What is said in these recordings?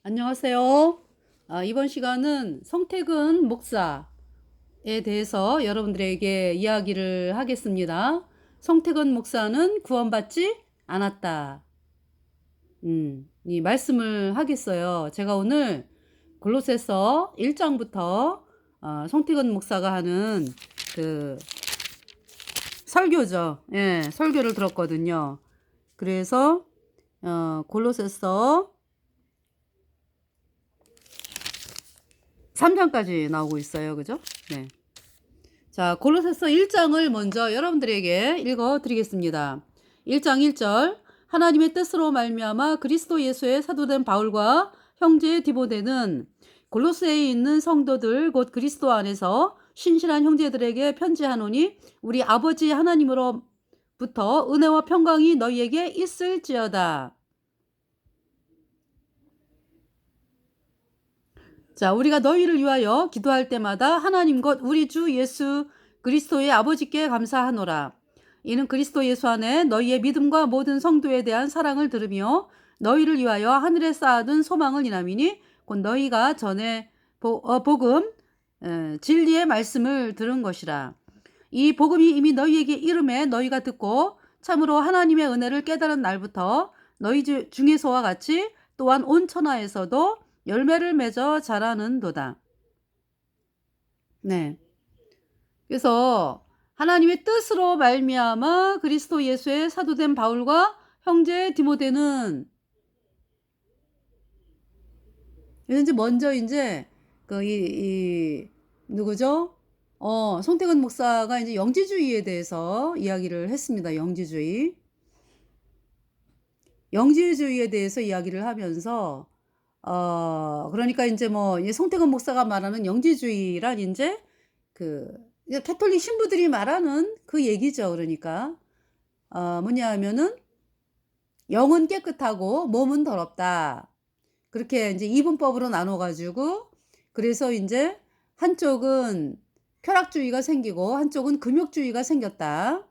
안녕하세요. 이번 시간은 성택은 목사에 대해서 여러분들에게 이야기를 하겠습니다. 성택은 목사는 구원받지 않았다. 이 말씀을 하겠어요. 제가 오늘 골로새서 1장부터 성택은 목사가 하는 그 설교죠. 예, 설교를 들었거든요. 그래서 골로새서 3장까지 나오고 있어요. 그죠? 네. 자, 골로새서 1장을 먼저 여러분들에게 읽어 드리겠습니다. 1장 1절. 하나님의 뜻으로 말미암아 그리스도 예수의 사도된 바울과 형제 디모데는 골로새에 있는 성도들 곧 그리스도 안에서 신실한 형제들에게 편지하노니 우리 아버지 하나님으로부터 은혜와 평강이 너희에게 있을지어다. 자, 우리가 너희를 위하여 기도할 때마다 하나님 곧 우리 주 예수 그리스도의 아버지께 감사하노라. 이는 그리스도 예수 안에 너희의 믿음과 모든 성도에 대한 사랑을 들으며 너희를 위하여 하늘에 쌓아둔 소망을 인함이니 곧 너희가 전에 복음 진리의 말씀을 들은 것이라. 이 복음이 이미 너희에게 이름에 너희가 듣고 참으로 하나님의 은혜를 깨달은 날부터 너희 중에서와 같이 또한 온 천하에서도 열매를 맺어 자라는도다. 네. 그래서 하나님의 뜻으로 말미암아 그리스도 예수의 사도된 바울과 형제 디모데는 이제 먼저 이제 누구죠? 송태근 목사가 이제 영지주의에 대해서 이야기를 했습니다. 영지주의에 대해서 이야기를 하면서 그러니까 이제 송태근 목사가 말하는 영지주의란 이제 캐톨릭 신부들이 말하는 그 얘기죠. 그러니까 뭐냐 하면은 영은 깨끗하고 몸은 더럽다. 그렇게 이제 이분법으로 나눠가지고 그래서 이제 한쪽은 쾌락주의가 생기고 한쪽은 금욕주의가 생겼다.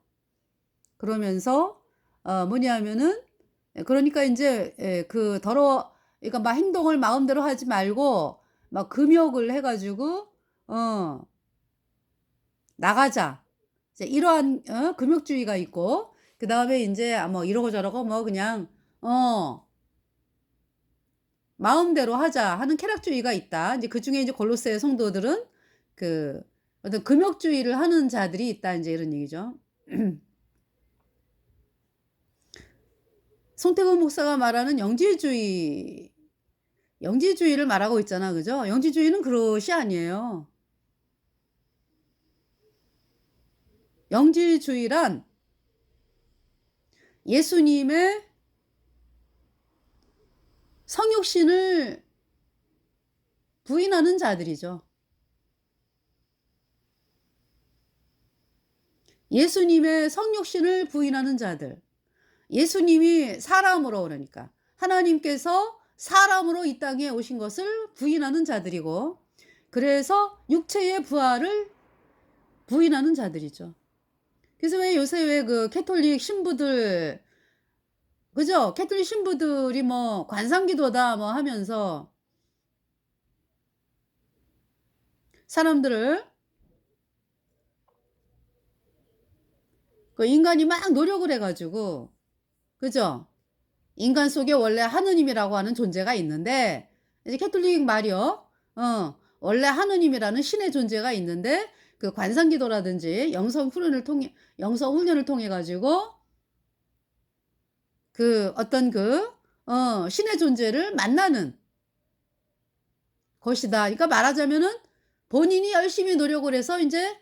그러면서 뭐냐 하면은 그러니까 이제 그러니까 막 행동을 마음대로 하지 말고 막 금욕을 해가지고 나가자. 이제 이러한 금욕주의가 있고 그 다음에 이제 뭐 이러고 저러고 뭐 그냥 마음대로 하자 하는 쾌락주의가 있다. 이제 그 중에 이제 골로새 성도들은 그 어떤 금욕주의를 하는 자들이 있다. 이제 이런 얘기죠. 송태근 목사가 말하는 영지주의를 말하고 있잖아. 그죠? 영지주의는 그것이 아니에요. 영지주의란 예수님의 성육신을 부인하는 자들이죠. 예수님의 성육신을 부인하는 자들. 예수님이 사람으로 그러니까 하나님께서 사람으로 이 땅에 오신 것을 부인하는 자들이고 그래서 육체의 부활을 부인하는 자들이죠. 그래서 왜 요새 왜 그 캐톨릭 신부들 그죠? 캐톨릭 신부들이 뭐 관상기도다 뭐 하면서 사람들을 그 인간이 막 노력을 해가지고 그죠? 인간 속에 원래 하느님이라고 하는 존재가 있는데 이제 캐톨릭 말이요. 원래 하느님이라는 신의 존재가 있는데 그 관상기도라든지 영성 훈련을 통해 가지고 그 어떤 신의 존재를 만나는 것이다. 그러니까 말하자면은 본인이 열심히 노력을 해서 이제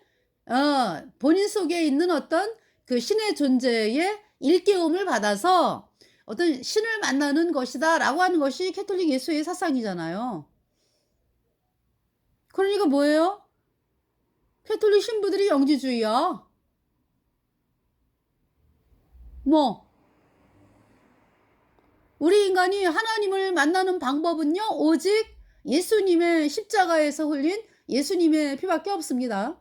본인 속에 있는 어떤 그 신의 존재의 일깨움을 받아서 어떤 신을 만나는 것이다라고 하는 것이 캐톨릭 예수의 사상이잖아요. 그러니까 뭐예요? 캐톨릭 신부들이 영지주의야. 뭐 우리 인간이 하나님을 만나는 방법은요. 오직 예수님의 십자가에서 흘린 예수님의 피밖에 없습니다.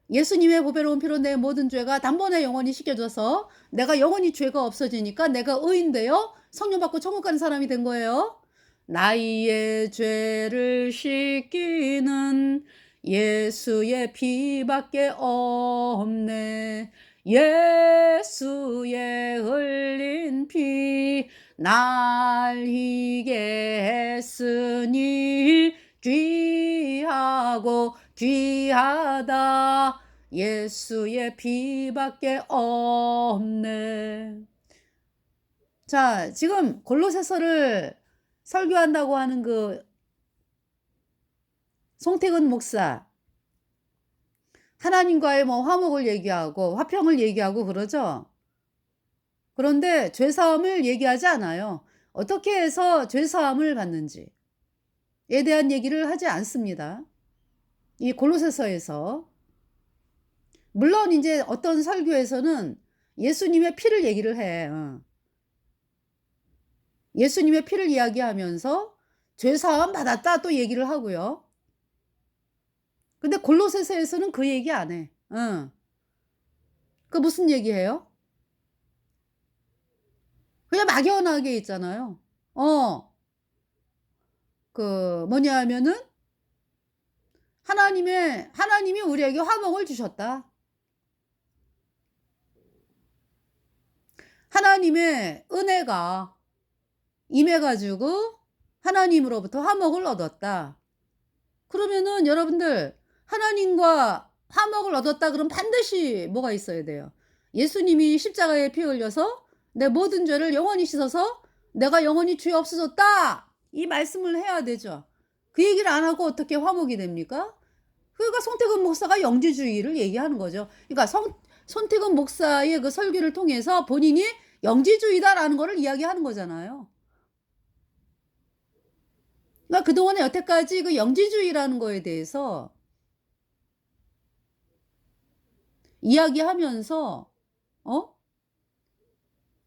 예수님의 보배로운 피로 내 모든 죄가 단번에 영원히 씻겨져서 내가 영원히 죄가 없어지니까 내가 의인 되어 성령 받고 천국 가는 사람이 된 거예요. 나의 죄를 씻기는 예수의 피밖에 없네. 예수의 흘린 피 날 희게 했으니 귀하고 귀하다. 예수의 피밖에 없네. 자, 지금 골로새서를 설교한다고 하는 그 송태근 목사, 하나님과의 뭐 화목을 얘기하고 화평을 얘기하고 그러죠. 그런데 죄사함을 얘기하지 않아요. 어떻게 해서 죄사함을 받는지에 대한 얘기를 하지 않습니다. 이 골로새서에서. 물론 이제 어떤 설교에서는 예수님의 피를 얘기를 해. 예수님의 피를 이야기하면서 죄사함 받았다 또 얘기를 하고요. 근데 골로새서에서는 그 얘기 안 해. 그 무슨 얘기해요? 그냥 막연하게 있잖아요. 그 뭐냐 하면은 하나님이 우리에게 화목을 주셨다. 하나님의 은혜가 임해가지고 하나님으로부터 화목을 얻었다. 그러면은 여러분들 하나님과 화목을 얻었다 그러면 반드시 뭐가 있어야 돼요? 예수님이 십자가에 피 흘려서 내 모든 죄를 영원히 씻어서 내가 영원히 죄 없어졌다. 이 말씀을 해야 되죠. 그 얘기를 안 하고 어떻게 화목이 됩니까? 그러니까 송태근 목사가 영지주의를 얘기하는 거죠. 그러니까 손태근 목사의 그 설교를 통해서 본인이 영지주의다라는 거를 이야기하는 거잖아요. 그러니까 그동안에 여태까지 그 영지주의라는 거에 대해서 이야기하면서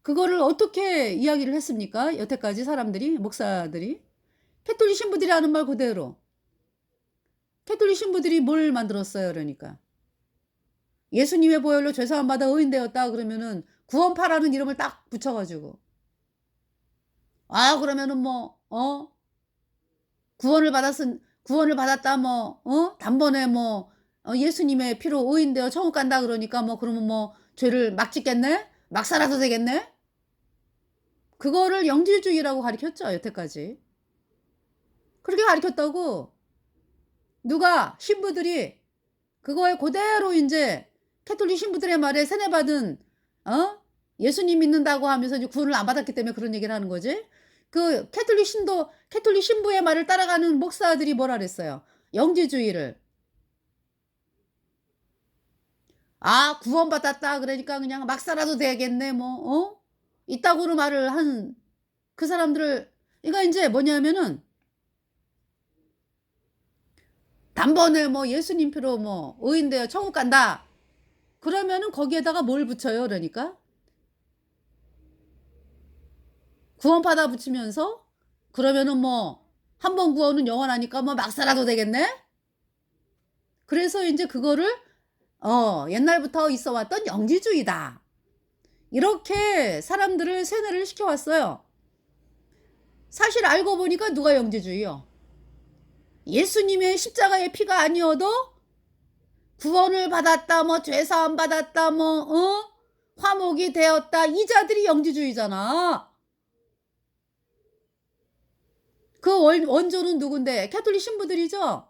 그거를 어떻게 이야기를 했습니까? 여태까지 사람들이, 목사들이. 캐톨릭 신부들이 하는 말 그대로. 캐톨릭 신부들이 뭘 만들었어요? 그러니까 예수님의 보혈로 죄사함 받아 의인되었다 그러면은 구원파라는 이름을 딱 붙여가지고 그러면은 뭐 구원을 받았다 뭐 단번에 뭐 예수님의 피로 의인되어 천국 간다 그러니까 뭐 그러면 뭐 죄를 막 짓겠네? 막 살아도 되겠네? 그거를 영지주의라고 가르쳤죠 여태까지. 그렇게 가르쳤다고 누가 신부들이 그거에 그대로 이제 캐톨릭 신부들의 말에 세뇌받은 예수님 믿는다고 하면서 이제 구원을 안 받았기 때문에 그런 얘기를 하는 거지. 그 캐톨릭 신부의 말을 따라가는 목사들이 뭐라 그랬어요? 영지주의를. 구원받았다 그러니까 그냥 막 살아도 되겠네 뭐 이따구로 말을 한 그 사람들을 그러니까 이제 뭐냐면은 단번에 뭐 예수님 피로 뭐 의인되어 천국 간다 그러면은 거기에다가 뭘 붙여요? 그러니까 구원받아 붙이면서 그러면은 뭐 한 번 구원은 영원하니까 뭐 막 살아도 되겠네? 그래서 이제 그거를 옛날부터 있어 왔던 영지주의다. 이렇게 사람들을 세뇌를 시켜왔어요. 사실 알고 보니까 누가 영지주의요? 예수님의 십자가의 피가 아니어도 구원을 받았다 뭐 죄사함 받았다 뭐 화목이 되었다 이 자들이 영지주의잖아. 그 원조는 누군데? 캐톨릭 신부들이죠.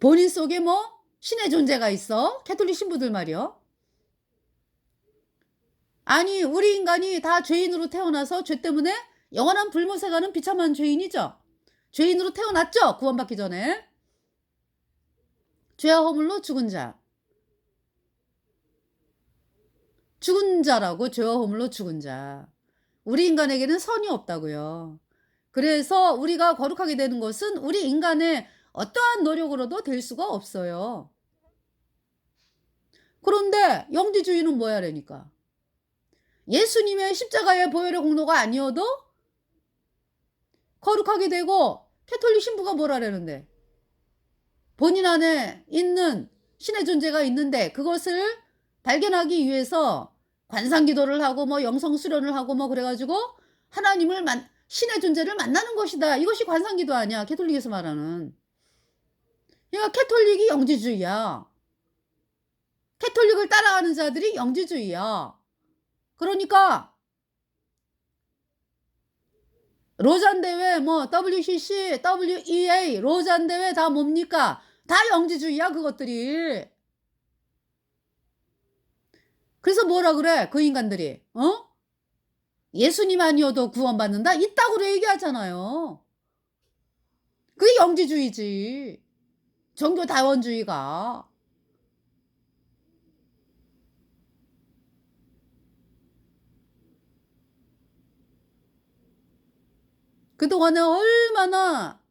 본인 속에 뭐 신의 존재가 있어? 캐톨릭 신부들 말이요. 아니 우리 인간이 다 죄인으로 태어나서 죄 때문에 영원한 불못에 가는 비참한 죄인이죠. 죄인으로 태어났죠. 구원받기 전에. 죄와 허물로 죽은 자. 죽은 자라고 죄와 허물로 죽은 자. 우리 인간에게는 선이 없다고요. 그래서 우리가 거룩하게 되는 것은 우리 인간의 어떠한 노력으로도 될 수가 없어요. 그런데 영지주의는 뭐야 그러니까 예수님의 십자가의 보혈의 공로가 아니어도 거룩하게 되고 캐톨릭 신부가 뭐라라는데 본인 안에 있는 신의 존재가 있는데 그것을 발견하기 위해서 관상기도를 하고 뭐 영성 수련을 하고 뭐 그래가지고 신의 존재를 만나는 것이다. 이것이 관상기도 아니야. 캐톨릭에서 말하는. 그러니까 캐톨릭이 영지주의야. 캐톨릭을 따라가는 자들이 영지주의야. 그러니까 로잔 대회 뭐 WCC, WEA, 로잔 대회 다 뭡니까? 다 영지주의야 그것들이. 그래서 뭐라 그래 그 인간들이 예수님 아니어도 구원받는다? 이따구로 얘기하잖아요. 그게 영지주의지. 종교 다원주의가. 그동안에 얼마나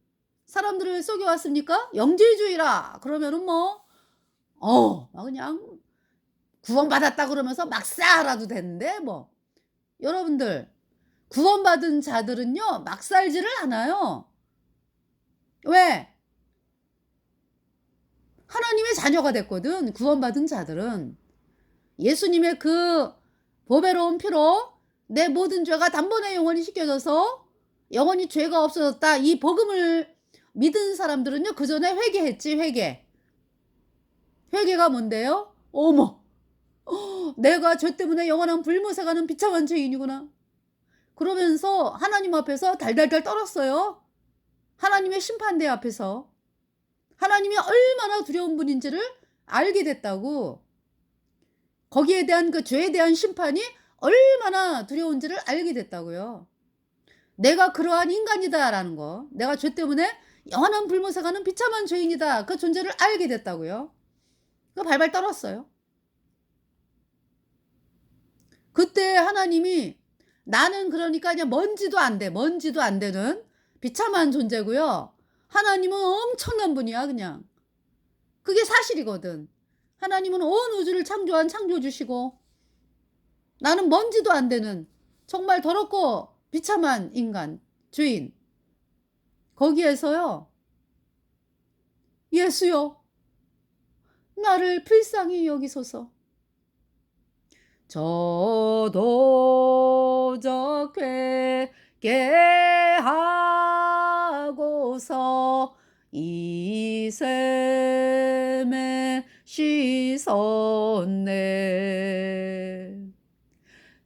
사람들을 속여왔습니까? 영지주의라 그러면은 막 그냥 구원받았다 그러면서 막 살아도 되는데 뭐. 여러분들 구원받은 자들은요 막 살지를 않아요. 왜? 하나님의 자녀가 됐거든. 구원받은 자들은. 예수님의 그 보배로운 피로 내 모든 죄가 단번에 영원히 씻겨져서 영원히 죄가 없어졌다. 이 복음을 믿은 사람들은요 그 전에 회개했지. 회개가 뭔데요? 어머, 내가 죄 때문에 영원한 불못에 가는 비참한 죄인이구나. 그러면서 하나님 앞에서 달달달 떨었어요. 하나님의 심판대 앞에서. 하나님이 얼마나 두려운 분인지를 알게 됐다고. 거기에 대한 그 죄에 대한 심판이 얼마나 두려운지를 알게 됐다고요. 내가 그러한 인간이다라는 거. 내가 죄 때문에 영원한 불못에 가는 비참한 죄인이다. 그 존재를 알게 됐다고요. 그 발발 떨었어요. 그때 하나님이 나는 그러니까 그냥 먼지도 안 되는 비참한 존재고요. 하나님은 엄청난 분이야 그냥. 그게 사실이거든. 하나님은 온 우주를 창조한 창조주시고 나는 먼지도 안 되는 정말 더럽고 비참한 인간, 죄인. 거기에서요. 예수여 나를 불쌍히 여기소서. 저도적 회개 하고서 이 샘에 씻었네.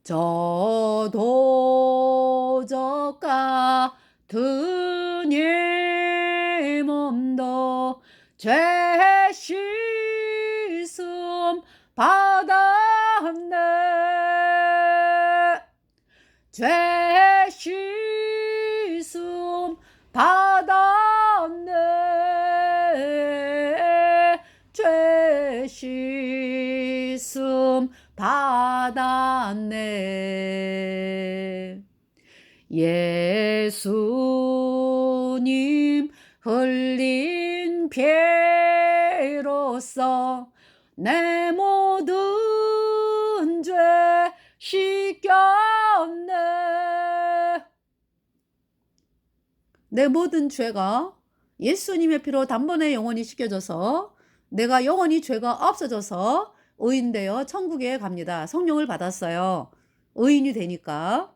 저도적 같은 이 몸도 죄 씻음 받았네. 죄 씻음 받았네. 죄 씻음 받았네. 예수님 흘린 피로써 내 모든 죄 씻겼네. 내 모든 죄가 예수님의 피로 단번에 영원히 씻겨져서 내가 영원히 죄가 없어져서 의인되어 천국에 갑니다. 성령을 받았어요. 의인이 되니까.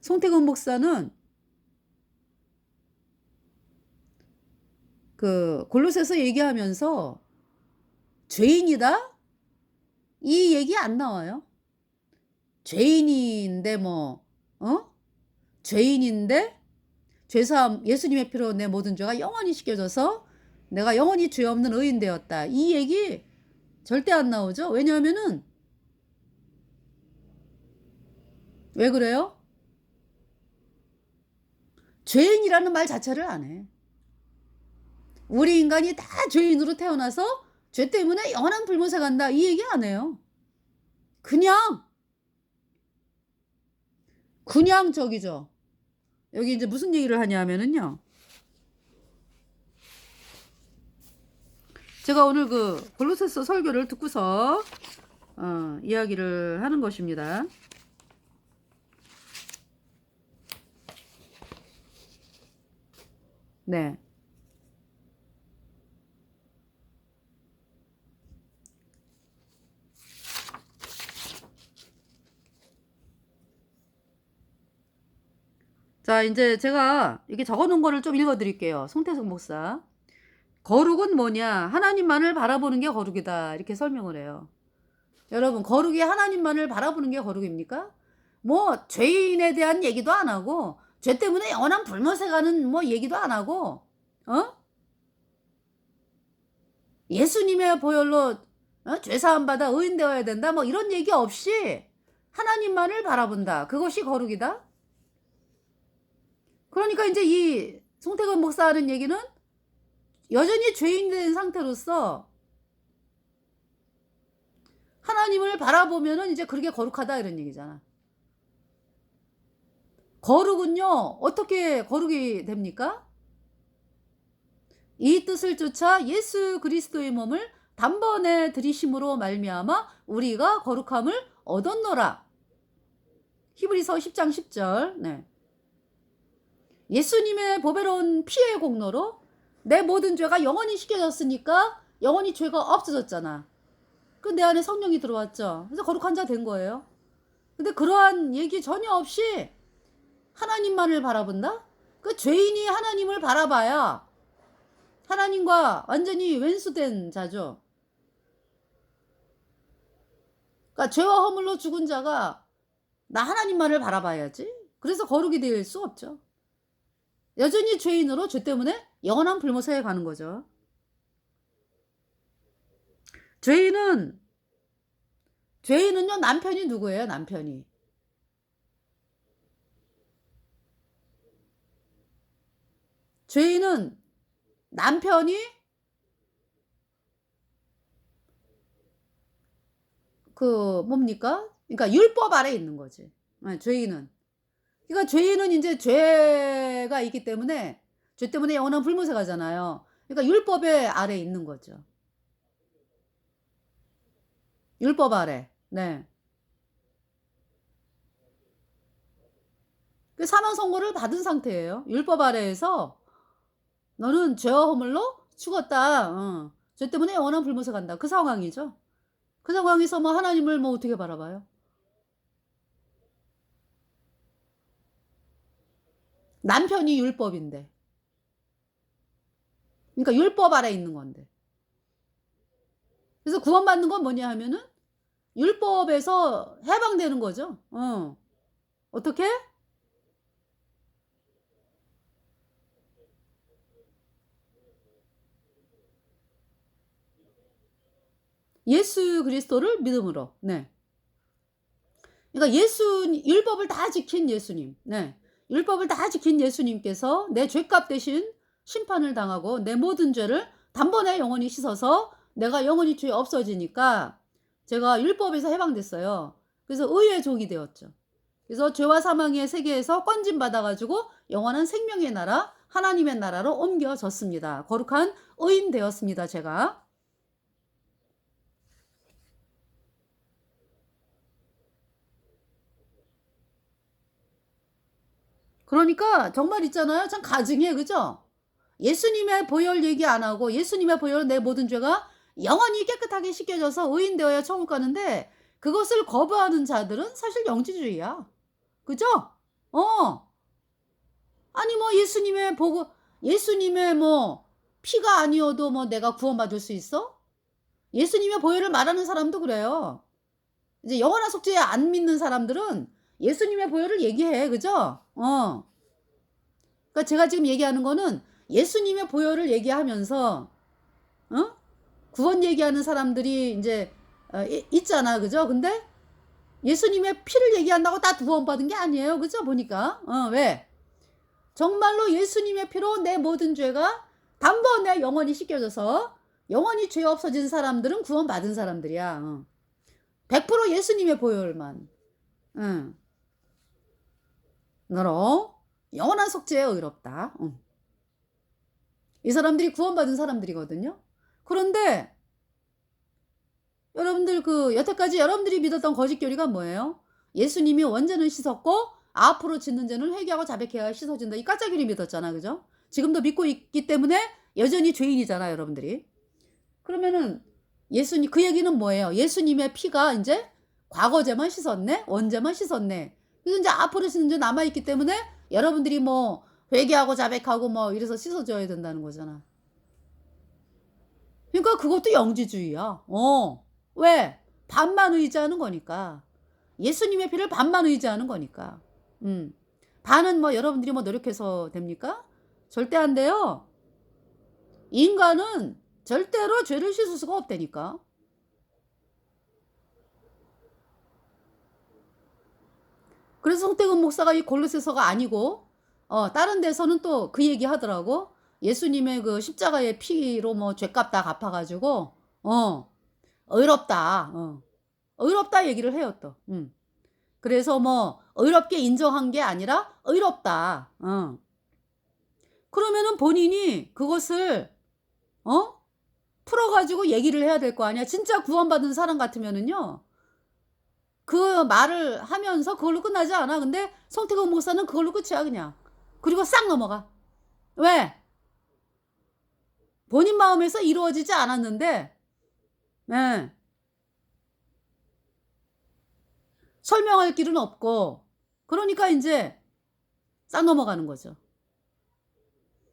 송태근 목사는 그 골로새서 얘기하면서 죄인이다? 이 얘기 안 나와요. 죄인인데 죄인인데 죄사함 예수님의 피로 내 모든 죄가 영원히 씻겨져서 내가 영원히 죄 없는 의인 되었다. 이 얘기 절대 안 나오죠. 왜냐하면은 왜 그래요? 죄인이라는 말 자체를 안 해. 우리 인간이 다 죄인으로 태어나서 죄 때문에 영원한 불못에 간다. 이 얘기 안 해요. 그냥 저기죠. 여기 이제 무슨 얘기를 하냐면은요. 제가 오늘 그 골로새서 설교를 듣고서 이야기를 하는 것입니다. 네. 자, 이제 제가 이렇게 적어 놓은 거를 좀 읽어 드릴게요. 송태석 목사. 거룩은 뭐냐? 하나님만을 바라보는 게 거룩이다. 이렇게 설명을 해요. 여러분, 거룩이 하나님만을 바라보는 게 거룩입니까? 뭐 죄인에 대한 얘기도 안 하고, 죄 때문에 영원한 불못에 가는 뭐 얘기도 안 하고, 예수님의 보혈로 죄 사함 받아 의인 되어야 된다. 뭐 이런 얘기 없이 하나님만을 바라본다. 그것이 거룩이다. 그러니까 이제 이 송태근 목사 하는 얘기는 여전히 죄인 된 상태로서 하나님을 바라보면은 이제 그렇게 거룩하다 이런 얘기잖아. 거룩은요, 어떻게 거룩이 됩니까? 이 뜻을 쫓아 예수 그리스도의 몸을 단번에 들이심으로 말미암아 우리가 거룩함을 얻었노라. 히브리서 10장 10절. 네. 예수님의 보배로운 피의 공로로 내 모든 죄가 영원히 씻겨졌으니까 영원히 죄가 없어졌잖아. 그 내 안에 성령이 들어왔죠. 그래서 거룩한 자 된 거예요. 근데 그러한 얘기 전혀 없이 하나님만을 바라본다? 그 죄인이 하나님을 바라봐야 하나님과 완전히 왼수된 자죠. 그러니까 죄와 허물로 죽은 자가 나 하나님만을 바라봐야지. 그래서 거룩이 될 수 없죠. 여전히 죄인으로 죄 때문에 영원한 불못에 가는 거죠. 죄인은요, 남편이 누구예요? 남편이. 죄인은 남편이 뭡니까? 그러니까 율법 아래 있는 거지. 죄인은. 그러니까 죄인은 이제 죄가 있기 때문에 죄 때문에 영원한 불못에 가잖아요. 그러니까 율법의 아래 있는 거죠. 율법 아래. 네. 그 사망 선고를 받은 상태예요. 율법 아래에서 너는 죄와 허물로 죽었다. 죄 때문에 영원한 불못에 간다. 그 상황이죠. 그 상황에서 뭐 하나님을 뭐 어떻게 바라봐요? 남편이 율법인데. 그러니까 율법 아래 있는 건데. 그래서 구원받는 건 뭐냐 하면은 율법에서 해방되는 거죠. 어떻게? 예수 그리스도를 믿음으로. 네. 그러니까 율법을 다 지킨 예수님. 네. 율법을 다 지킨 예수님께서 내 죄값 대신 심판을 당하고 내 모든 죄를 단번에 영원히 씻어서 내가 영원히 죄 없어지니까 제가 율법에서 해방됐어요. 그래서 의의 종이 되었죠. 그래서 죄와 사망의 세계에서 건진 받아가지고 영원한 생명의 나라, 하나님의 나라로 옮겨졌습니다. 거룩한 의인 되었습니다, 제가. 그러니까 정말 있잖아요. 참 가증해, 그죠? 예수님의 보혈 얘기 안 하고 예수님의 보혈로 내 모든 죄가 영원히 깨끗하게 씻겨져서 의인 되어야 천국 가는데 그것을 거부하는 자들은 사실 영지주의야. 그죠? 아니 뭐 예수님의 뭐 피가 아니어도 뭐 내가 구원받을 수 있어? 예수님의 보혈을 말하는 사람도 그래요. 이제 영원한 속죄 안 믿는 사람들은 예수님의 보혈을 얘기해. 그죠? 그러니까 제가 지금 얘기하는 거는 예수님의 보혈을 얘기하면서 구원 얘기하는 사람들이 이제 있잖아. 그죠? 근데 예수님의 피를 얘기한다고 다 구원받은 게 아니에요. 그죠? 보니까. 왜? 정말로 예수님의 피로 내 모든 죄가 단번에 영원히 씻겨져서 영원히 죄 없어진 사람들은 구원받은 사람들이야. 100% 예수님의 보혈만. 너로 영원한 속죄에 의롭다. 이 사람들이 구원받은 사람들이거든요. 그런데 여러분들 여태까지 여러분들이 믿었던 거짓 교리가 뭐예요? 예수님이 원죄는 씻었고 앞으로 짓는 죄는 회개하고 자백해야 씻어진다. 이 가짜 교리 믿었잖아. 그죠? 지금도 믿고 있기 때문에 여전히 죄인이잖아, 여러분들이. 그러면은 그 얘기는 뭐예요? 예수님의 피가 이제 과거죄만 씻었네? 원죄만 씻었네. 그래서 이제 앞으로 이제 남아있기 때문에 여러분들이 뭐 회개하고 자백하고 뭐 이래서 씻어줘야 된다는 거잖아. 그러니까 그것도 영지주의야. 왜? 반만 의지하는 거니까. 예수님의 피를 반만 의지하는 거니까. 음. 반은 뭐 여러분들이 뭐 노력해서 됩니까? 절대 안 돼요. 인간은 절대로 죄를 씻을 수가 없다니까. 그래서 송태근 목사가 이 골로새서가 아니고 다른 데서는 또 그 얘기 하더라고. 예수님의 그 십자가의 피로 뭐 죄값 다 갚아 가지고 의롭다. 의롭다 얘기를 해요 또. 그래서 뭐 의롭게 인정한 게 아니라 의롭다. 그러면은 본인이 그것을 풀어 가지고 얘기를 해야 될 거 아니야. 진짜 구원받은 사람 같으면은요. 그 말을 하면서 그걸로 끝나지 않아. 근데 성태근 목사는 그걸로 끝이야 그냥. 그리고 싹 넘어가. 왜? 본인 마음에서 이루어지지 않았는데 예. 설명할 길은 없고 그러니까 인제 싹 넘어가는 거죠.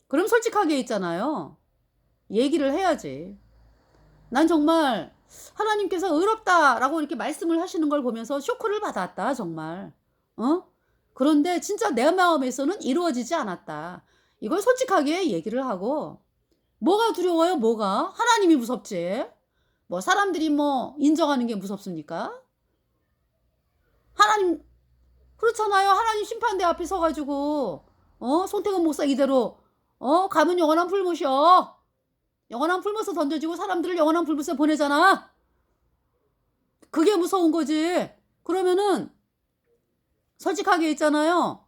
그럼 솔직하게 있잖아요. 얘기를 해야지. 난 정말 하나님께서 의롭다라고 이렇게 말씀을 하시는 걸 보면서 쇼크를 받았다 정말. 어? 그런데 진짜 내 마음에서는 이루어지지 않았다. 이걸 솔직하게 얘기를 하고 뭐가 두려워요 뭐가? 하나님이 무섭지. 뭐 사람들이 뭐 인정하는 게 무섭습니까? 하나님 그렇잖아요. 하나님 심판대 앞에 서 가지고 손태근 목사 이대로 가면 영원한 풀못이여. 영원한 풀못에 던져지고 사람들을 영원한 풀못에 보내잖아. 그게 무서운 거지. 그러면은 솔직하게 있잖아요.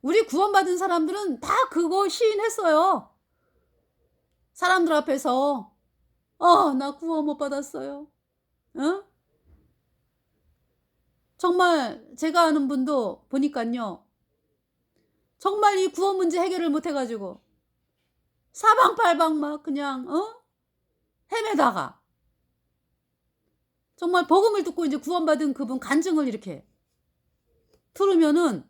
우리 구원받은 사람들은 다 그거 시인했어요. 사람들 앞에서 나 구원 못 받았어요. 어? 정말 제가 아는 분도 보니깐요. 정말 이 구원 문제 해결을 못 해 가지고 사방팔방 막 그냥 헤매다가 정말 복음을 듣고 이제 구원받은 그분 간증을 이렇게 들으면은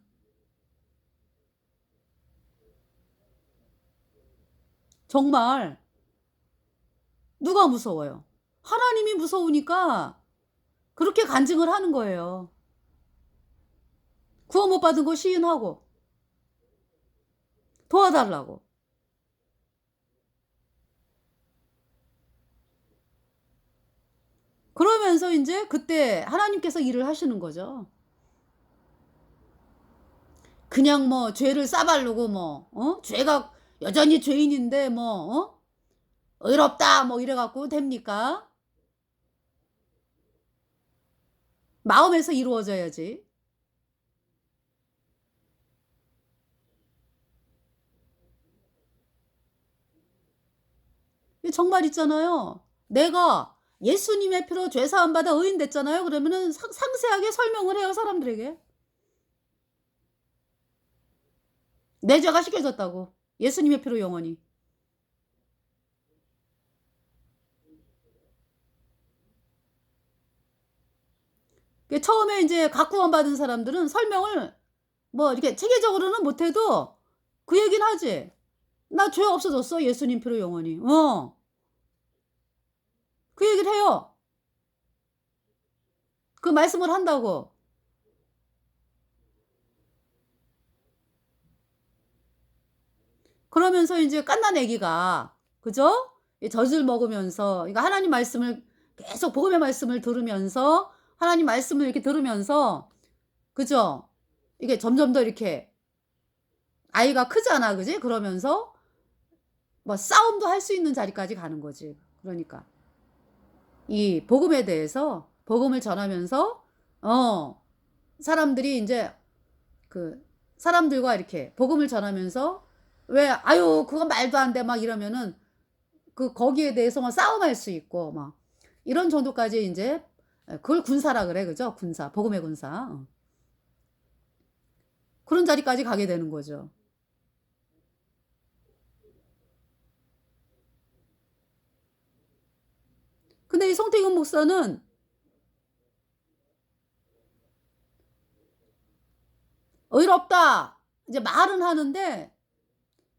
정말 누가 무서워요? 하나님이 무서우니까 그렇게 간증을 하는 거예요. 구원 못 받은 거 시인하고 도와달라고. 그러면서 인제 그때 하나님께서 일을 하시는 거죠. 그냥 뭐 죄를 싸바르고 뭐 죄가 여전히 죄인인데 뭐 의롭다 뭐 이래 갖고 됩니까? 마음에서 이루어져야지. 정말 있잖아요. 내가 예수님의 피로 죄 사함 받아 의인 됐잖아요. 그러면은 상세하게 설명을 해요, 사람들에게. 내 죄가 씻겨졌다고. 예수님의 피로 영원히. 처음에 인제 각 구원받은 사람들은 설명을 뭐 이렇게 체계적으로는 못 해도 그 얘기는 하지. "나 죄 없어졌어. 예수님 피로 영원히." 그 얘기를 해요. 그 말씀을 한다고. 그러면서 인제 갓난 애기가 그죠? 이 젖을 먹으면서 그러니까 하나님 말씀을 계속 복음의 말씀을 들으면서 하나님 말씀을 이렇게 들으면서 그죠? 이게 점점 더 이렇게 아이가 크잖아. 그지? 그러면서 뭐 싸움도 할 수 있는 자리까지 가는 거지. 그러니까. 이 복음에 대해서 복음을 전하면서 사람들이 인제 그 사람들과 이렇게 복음을 전하면서 왜 "아유 그건 말도 안 돼." 막 이러면은 거기에 대해서 막 싸움할 수 있고 막 이런 정도까지 인제 그걸 군사라 그래. 그죠? 군사. 복음의 군사. 그런 자리까지 가게 되는 거죠. 근데 이 성태균 목사는 의롭다. 이제 말은 하는데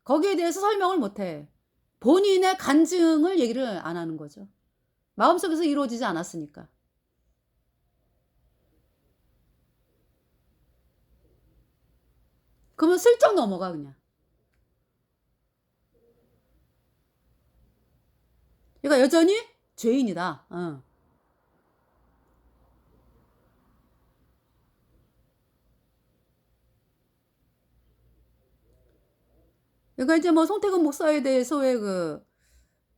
거기에 대해서 설명을 못 해. 본인의 간증을 얘기를 안 하는 거죠. 마음속에서 이루어지지 않았으니까. 그러면 슬쩍 넘어가 그냥. 그러니까 여전히 죄인이다. 어. 그러니까 이제 뭐 송태근 목사에 대해서 왜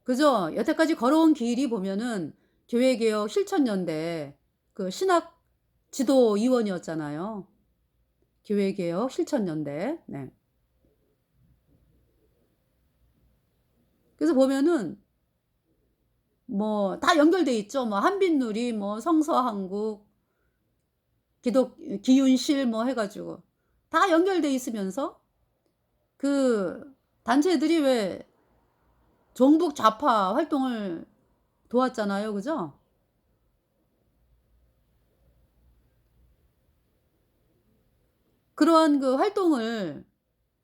그죠? 여태까지 걸어온 길이 보면은 교회개혁 실천연대 그 신학 지도위원이었잖아요. 교회개혁 실천연대. 네. 그래서 보면은 뭐 다 연결돼 있죠. 뭐 한빛누리, 뭐 성서한국, 기윤실 뭐 해가지고 다 연결돼 있으면서 그 단체들이 왜 종북 좌파 활동을 도왔잖아요. 그죠? 그러한 그 활동을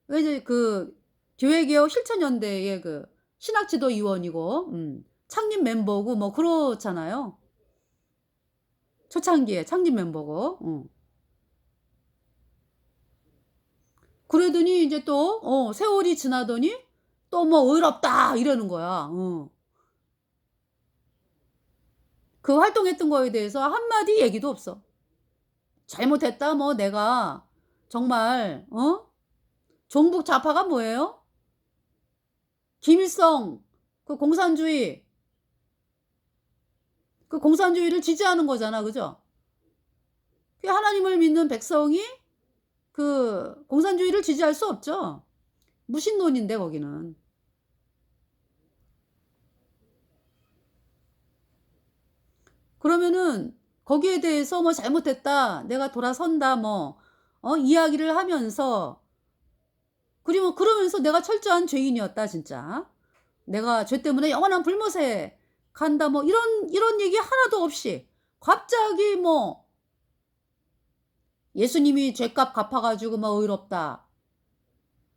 왜 이제 그 교회개혁 실천연대의 그 신학지도위원이고 창립 멤버고 뭐 그렇잖아요. 초창기에 창립 멤버고. 그러더니 이제 또 세월이 지나더니 또 뭐 의롭다 이러는 거야. 그 활동했던 거에 대해서 한마디 얘기도 없어. 잘못했다 뭐 내가 정말 종북 좌파가 뭐예요? 김일성 그 공산주의 그 공산주의를 지지하는 거잖아. 그죠? 그 하나님을 믿는 백성이 그 공산주의를 지지할 수 없죠. 무신론인데 거기는. 그러면은 거기에 대해서 뭐 잘못했다. 내가 돌아선다 뭐 이야기를 하면서 그리고 그러면서 내가 철저한 죄인이었다 진짜. 내가 죄 때문에 영원한 불못에 간다 뭐 이런 얘기 하나도 없이 갑자기 뭐 예수님이 죄값 갚아가지고 뭐 의롭다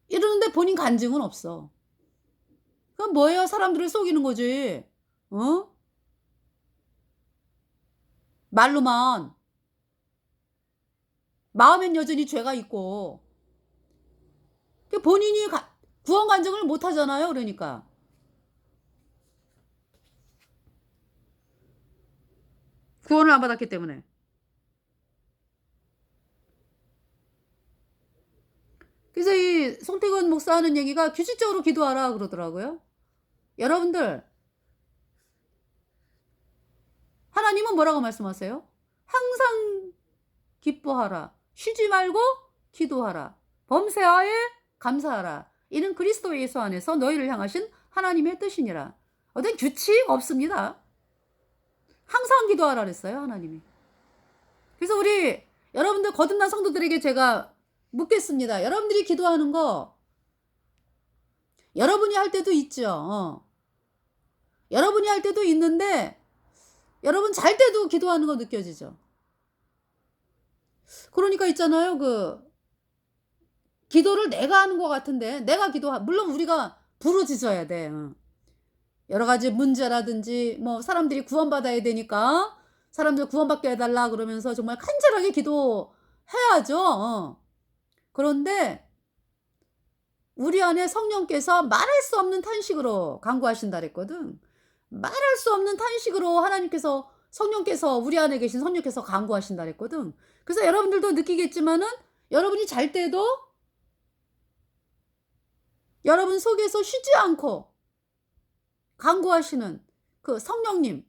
이러는데 본인 간증은 없어. 그건 뭐예요? 사람들을 속이는 거지. 어? 말로만. 마음엔 여전히 죄가 있고. 본인이 구원 간증을 못 하잖아요. 그러니까. 구원을 안 받았기 때문에. 그래서 이 송태근 목사 하는 얘기가 규칙적으로 기도하라 그러더라고요. 여러분들 하나님은 뭐라고 말씀하세요? 항상 기뻐하라. 쉬지 말고 기도하라. 범사에 감사하라. 이는 그리스도 예수 안에서 너희를 향하신 하나님의 뜻이니라. 어떤 규칙 없습니다. 항상 기도하라 그랬어요. 하나님이. 그래서 우리 여러분들 거듭난 성도들에게 제가 묻겠습니다. 여러분들이 기도하는 거 여러분이 할 때도 있죠. 여러분이 할 때도 있는데 여러분 잘 때도 기도하는 거 느껴지죠. 그러니까 있잖아요. 기도를 내가 하는 것 같은데 내가 물론 우리가 부르짖어야 돼. 여러 가지 문제라든지 뭐 사람들이 구원받아야 되니까 사람들 구원받게 해달라 그러면서 정말 간절하게 기도해야죠. 그런데 우리 안에 성령께서 말할 수 없는 탄식으로 간구하신다 그랬거든. 말할 수 없는 탄식으로 성령께서 우리 안에 계신 성령께서 간구하신다 그랬거든. 그래서 여러분들도 느끼겠지만은 여러분이 잘 때도 여러분 속에서 쉬지 않고 간구하시는 그 성령님을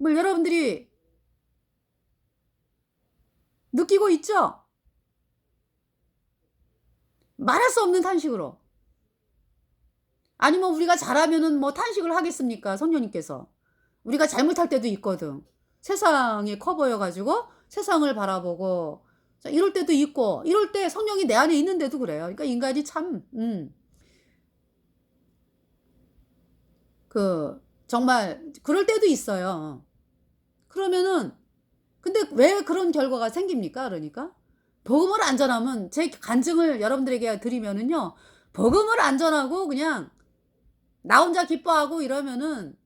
여러분들이 느끼고 있죠? 말할 수 없는 탄식으로. 아니면 우리가 잘하면은 뭐 탄식을 하겠습니까? 성령님께서. 우리가 잘못할 때도 있거든. 세상이 커 보여가지고 세상을 바라보고 이럴 때도 있고 이럴 때 성령이 내 안에 있는데도 그래요. 그러니까 인간이 참 정말 그럴 때도 있어요. 그러면은 근데 왜 그런 결과가 생깁니까? 그러니까 복음을 안 전하면 제 간증을 여러분들에게 드리면은요. 복음을 안 전하고 그냥 나 혼자 기뻐하고 이러면은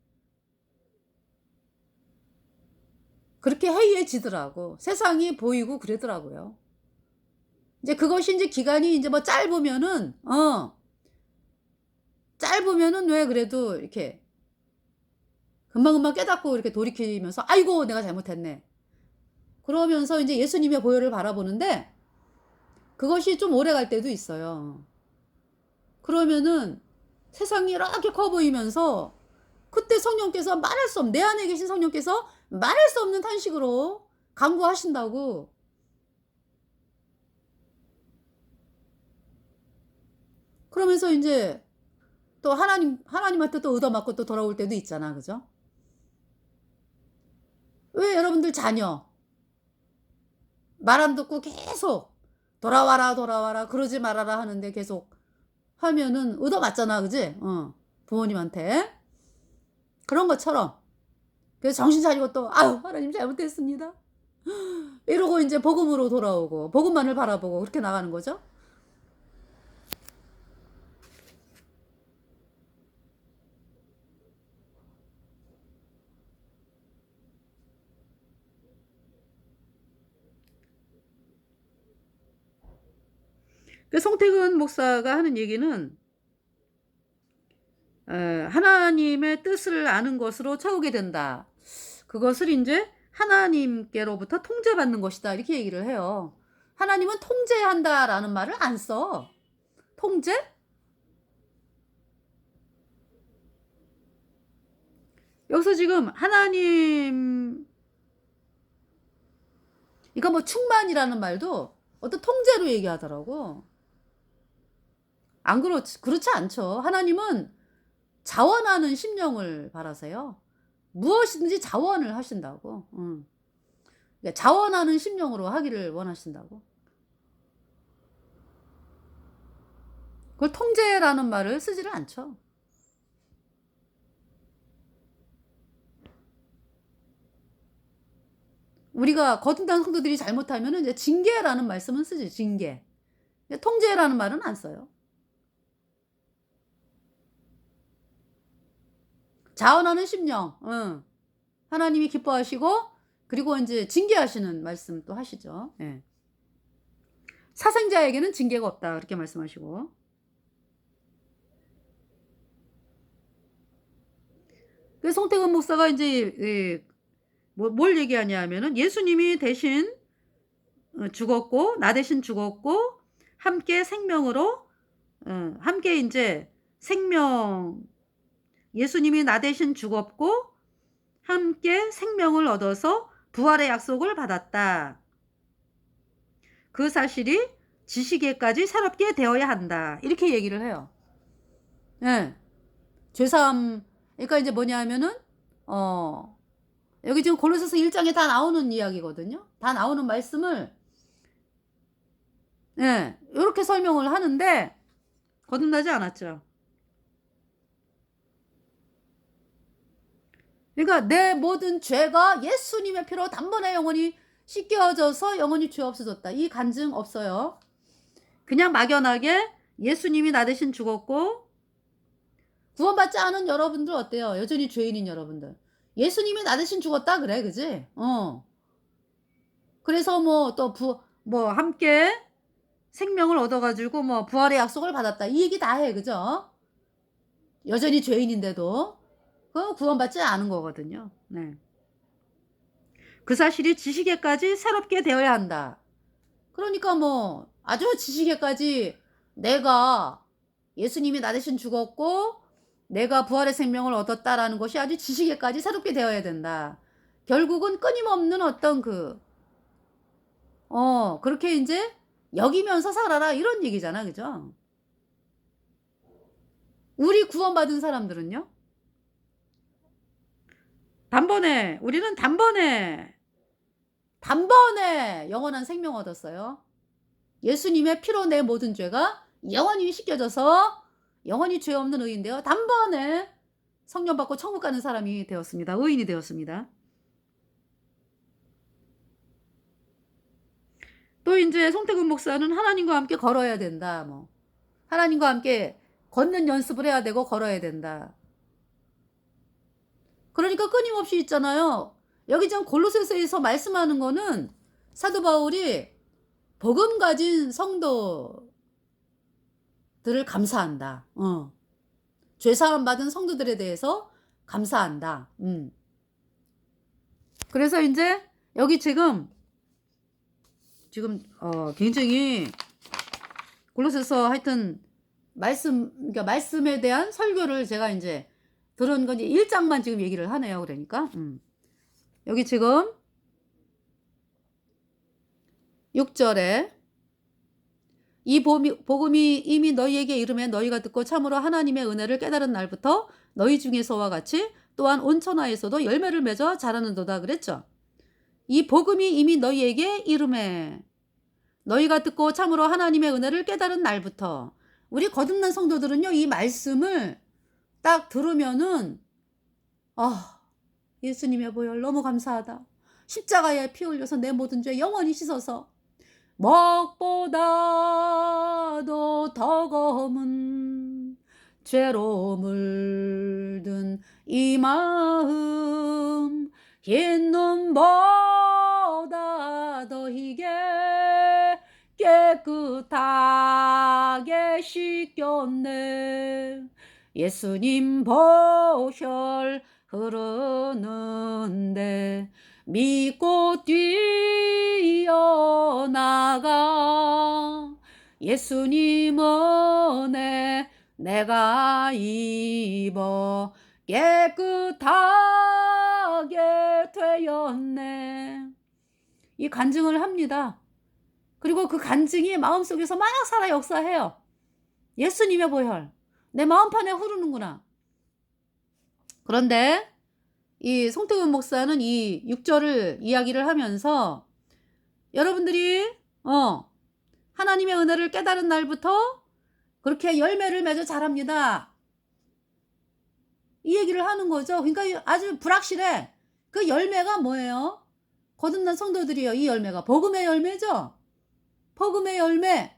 그렇게 해이해지더라고. 세상이 보이고 그러더라고요. 이제 그것이 인제 기간이 인제 뭐 짧으면은 왜 그래도 이렇게 금방금방 깨닫고 이렇게 돌이키면서 '아이고 내가 잘못했네.' 그러면서 인제 예수님의 보혈을 바라보는데 그것이 좀 오래갈 때도 있어요. 그러면은 세상이 이렇게 커 보이면서 그때 성령께서 말할 수 없는 내 안에 계신 성령께서 말할 수 없는 탄식으로 간구하신다고. 그러면서 인제 또 하나님한테 또 얻어맞고 또 돌아올 때도 있잖아. 그죠? 왜 여러분들 자녀 말 안 듣고 계속 "돌아와라, 돌아와라. 그러지 말아라." 하는데 계속 하면은 얻어맞잖아. 그지? 부모님한테. 그런 것처럼 그래서 정신 차리고 또 "아유 하나님 잘못했습니다." 이러고 인제 복음으로 돌아오고 복음만을 바라보고 그렇게 나가는 거죠. 그 송태근 목사가 하는 얘기는 하나님의 뜻을 아는 것으로 채우게 된다. 그것을 인제 하나님께로부터 통제받는 것이다. 이렇게 얘기를 해요. 하나님은 통제한다라는 말을 안 써. 통제? 여기서 지금 하나님 이거 뭐 충만이라는 말도 어떤 통제로 얘기하더라고. 안 그렇지 않죠. 하나님은 자원하는 심령을 바라세요. 무엇이든지 자원을 하신다고. 그러니까 자원하는 심령으로 하기를 원하신다고. 그걸 통제라는 말을 쓰지를 않죠. 우리가 거듭난 성도들이 잘못하면은 이제 징계라는 말씀은 쓰지, 징계. 근데 통제라는 말은 안 써요. 자원하는 심령. 하나님이 기뻐하시고 그리고 인제 징계하시는 말씀 또 하시죠. 예. "사생자에게는 징계가 없다." 그렇게 말씀하시고. 그 송태근 목사가 인제 뭘 얘기하냐 하면은 "예수님이 대신 죽었고 나 대신 죽었고 함께 생명으로 함께 인제 생명 예수님이 나 대신 죽었고 함께 생명을 얻어서 부활의 약속을 받았다. 그 사실이 지식에까지 새롭게 되어야 한다." 이렇게 얘기를 해요. 예. 죄사함 그러니까 인제 뭐냐 하면은 어 여기 지금 골로새서 1 장에 다 나오는 이야기거든요. 다 나오는 말씀을 요렇게 설명을 하는데 거듭나지 않았죠. 그러니까 내 모든 죄가 예수님의 피로 단번에 영원히 씻겨져서 영원히 죄 없어졌다. 이 간증 없어요. 그냥 막연하게 예수님이 나 대신 죽었고 구원받지 않은 여러분들 어때요? 여전히 죄인인 여러분들. 예수님이 나 대신 죽었다 그래. 그지? 그래서 뭐 또 함께 생명을 얻어 가지고 뭐 부활의 약속을 받았다. 이 얘기 다 해. 그죠? 여전히 죄인인데도. 그건 구원받지 않은 거거든요. 네. 그 사실이 지식에까지 새롭게 되어야 한다. 그러니까 뭐 아주 지식에까지 내가 예수님이 나 대신 죽었고 내가 부활의 생명을 얻었다라는 것이 아주 지식에까지 새롭게 되어야 된다. 결국은 끊임없는 어떤 그렇게 인제 여기면서 살아라 이런 얘기잖아. 그죠? 우리 구원받은 사람들은요. 우리는 단번에 영원한 생명 얻었어요. 예수님의 피로 내 모든 죄가 영원히 씻겨져서 영원히 죄 없는 의인 되어 단번에 성령 받고 천국 가는 사람이 되었습니다. 의인이 되었습니다. 또 또 이제 송태근 목사는 하나님과 함께 걸어야 된다. 뭐 하나님과 함께 걷는 연습을 해야 되고 걸어야 된다. 그러니까 끊임없이 있잖아요. 여기 지금 골로새서에서 말씀하는 거는 사도 바울이 복음 가진 성도들을 감사한다. 죄사함 받은 성도들에 대해서 감사한다. 그래서 이제 여기 지금 굉장히 골로새서 하여튼 그러니까 말씀에 대한 설교를 제가 이제 들은 건 1장만 지금 얘기를 하네요. 그러니까 여기 지금 6절에 이 복음이 이미 너희에게 이름에 너희가 듣고 참으로 하나님의 은혜를 깨달은 날부터 너희 중에서와 같이 또한 온 천하에서도 열매를 맺어 자라는도다 그랬죠. 이 복음이 이미 너희에게 이름에 너희가 듣고 참으로 하나님의 은혜를 깨달은 날부터, 우리 거듭난 성도들은요 이 말씀을 딱 들으면은 예수님의 보혈 너무 감사하다. 십자가에 피 흘려서 내 모든 죄 영원히 씻어서 먹보다도 더 검은 죄로 물든 이 마음 흰 눈보다 더 희게 깨끗하게 씻겼네. 예수님 보혈 흐르는데 믿고 뛰어나가. 예수님 은혜 내가 입어 깨끗하게 되었네. 이 간증을 합니다. 그리고 그 간증이 마음속에서 막 살아 역사해요. 예수님의 보혈 내 마음판에 흐르는구나. 그런데 이 송태근 목사는 이 6절을 이야기를 하면서 여러분들이 하나님의 은혜를 깨달은 날부터 그렇게 열매를 맺어 자랍니다. 이 얘기를 하는 거죠. 그러니까 아주 불확실해. 그 열매가 뭐예요? 거듭난 성도들이요. 이 열매가 복음의 열매죠. 복음의 열매.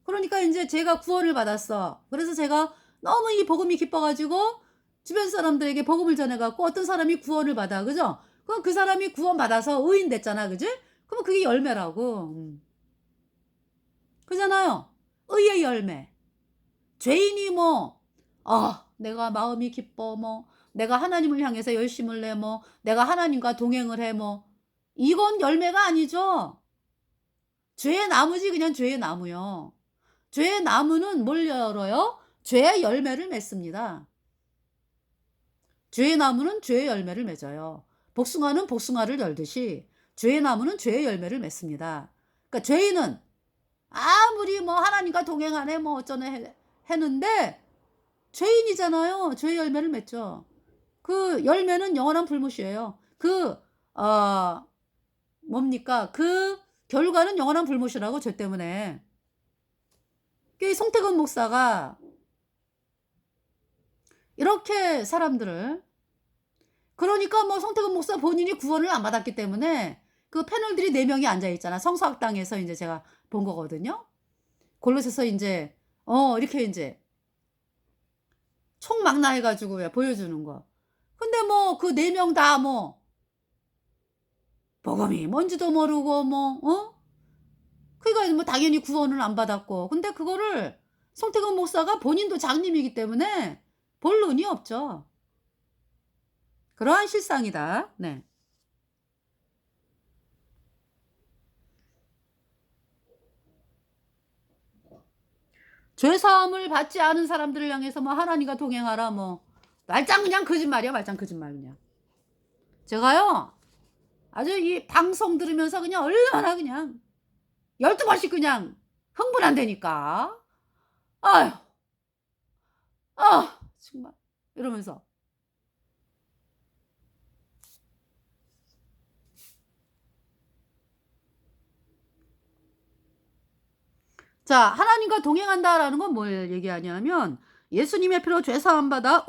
그러니까 이제 제가 구원을 받았어. 그래서 제가 너무 이 복음이 기뻐가지고 주변 사람들에게 복음을 전해갖고 어떤 사람이 구원을 받아. 그죠? 그럼 그 사람이 구원 받아서 의인 됐잖아. 그지? 그럼 그게 열매라고. 그잖아요. 의의 열매. 죄인이 내가 마음이 기뻐, 내가 하나님을 향해서 열심을 내, 내가 하나님과 동행을 해, 이건 열매가 아니죠. 죄의 나무지, 그냥 죄의 나무요. 죄의 나무는 뭘 열어요? 죄의 열매를 맺습니다. 죄의 나무는 죄의 열매를 맺어요. 복숭아는 복숭아를 열듯이 죄의 나무는 죄의 열매를 맺습니다. 그러니까 죄인은 아무리 하나님과 동행하네 어쩌네 했는데 죄인이잖아요. 죄의 열매를 맺죠. 그 열매는 영원한 불못이에요. 그 결과는 영원한 불못이라고. 죄 때문에. 송태근 목사가 이렇게 사람들을, 그러니까 송태근 목사 본인이 구원을 안 받았기 때문에 그 패널들이 4명이 앉아있잖아. 성서학당에서 이제 제가 본 거거든요. 골로새서 이제 이렇게 이제 총망라해가지고 보여주는 거. 근데 그 4명 다 복음이 뭔지도 모르고 그러니까 당연히 구원을 안 받았고. 근데 그거를 송태근 목사가 본인도 장님이기 때문에 볼 눈이 없죠. 그러한 실상이다. 네. 죄사함을 받지 않은 사람들을 향해서 하나님과 동행하라 말짱 그냥 거짓말이야. 말짱 거짓말 그냥. 제가요 아주 이 방송 들으면서 그냥 얼마나 그냥 12번씩 그냥 흥분한다니까. 아휴 정말 이러면서. 자, 하나님과 동행한다라는 건 뭘 얘기하냐면 예수님의 피로 죄사함 받아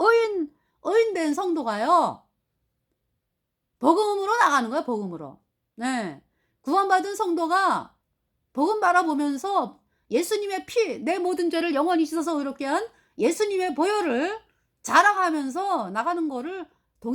의인된 성도가요 복음으로 나가는 거야. 복음으로. 네. 구원받은 성도가 복음 바라보면서 예수님의 피, 내 모든 죄를 영원히 씻어서 의롭게 한 예수님의 보혈을 자랑하면서 나가는 거를